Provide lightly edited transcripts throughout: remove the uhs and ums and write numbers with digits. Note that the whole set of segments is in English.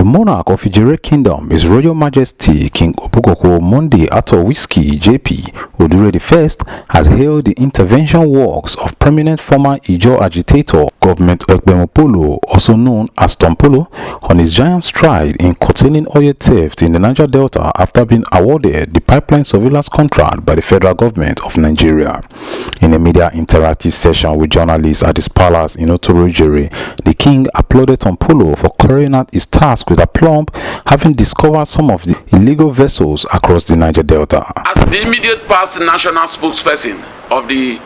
monarch of Idjerhe Kingdom, His Royal Majesty King Obugoko Monday Ato Whiskey JP Odure I has hailed the intervention works of prominent former Ijaw agitator Government Tompolo, also known as Tompolo, on his giant stride in curtailing oil theft in the Niger Delta after being awarded the pipeline surveillance contract by the federal government of Nigeria. In a media interactive session with journalists at his palace in Idjerhe, the king applauded Tompolo for carrying out his task with aplomb, having discovered some of the illegal vessels across the Niger Delta. As the immediate past national spokesperson of the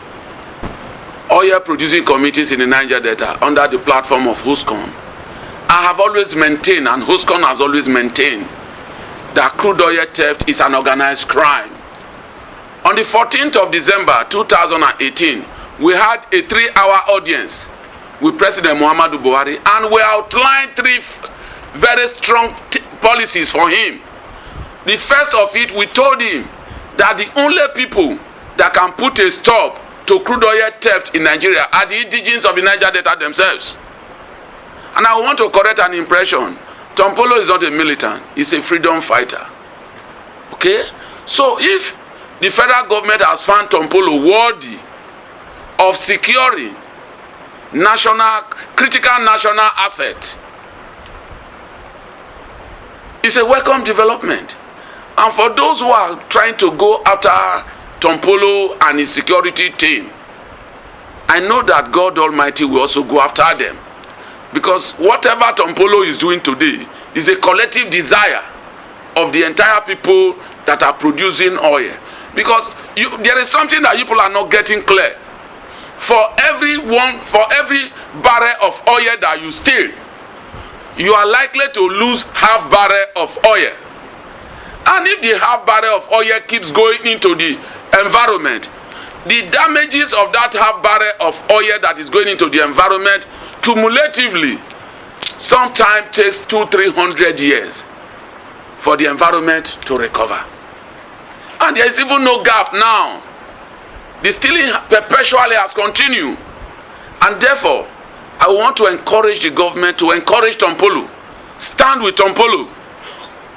oil producing committees in the Niger Delta under the platform of HOSCON, I have always maintained, and HOSCON has always maintained, that crude oil theft is an organized crime. On the 14th of December 2018, we had a 3-hour audience with President Muhammadu Buhari, and we outlined 3 very strong policies for him. The first of it, we told him that the only people that can put a stop to crude oil theft in Nigeria are the indigenes of the Niger Delta themselves. And I want to correct an impression. Tompolo is not a militant, he's a freedom fighter. Okay? So if the federal government has found Tompolo worthy of securing critical national asset, it's a welcome development. And for those who are trying to go after Tompolo and his security team, I know that God Almighty will also go after them. Because whatever Tompolo is doing today is a collective desire of the entire people that are producing oil. Because there is something that people are not getting clear. For every barrel of oil that you steal, you are likely to lose half barrel of oil. And if the half barrel of oil keeps going into the environment, the damages of that half barrel of oil that is going into the environment cumulatively sometimes takes 200-300 years for the environment to recover. And there is even no gap now. The stealing perpetually has continued. And therefore, I want to encourage the government to encourage Tompolo, stand with Tompolo,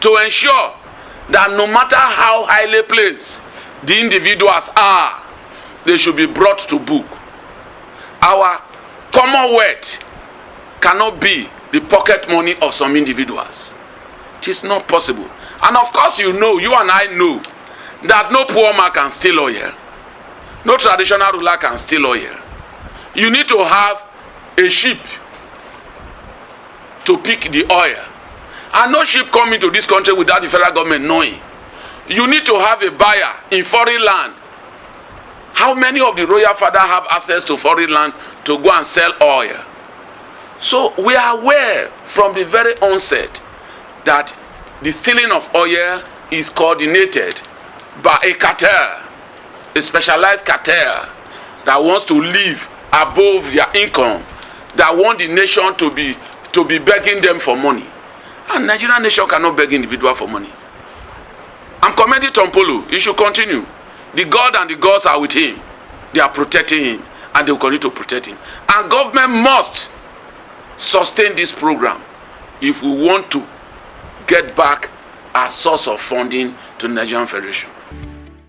to ensure that no matter how highly placed the individuals are, they should be brought to book. Our commonwealth cannot be the pocket money of some individuals. It is not possible. And of course you and I know, that no poor man can steal oil. No traditional ruler can steal oil. You need to have a ship to pick the oil. And no ship coming to this country without the federal government knowing. You need to have a buyer in foreign land. How many of the royal father have access to foreign land to go and sell oil? So we are aware from the very onset that the stealing of oil is coordinated by a cartel, a specialized cartel that wants to live above their income, that want the nation to be begging them for money. And Nigerian nation cannot beg individual for money. I'm commending Tompolo. He should continue. The God and the gods are with him. They are protecting him, and they will continue to protect him. And government must sustain this program if we want to get back our source of funding to the Nigerian Federation.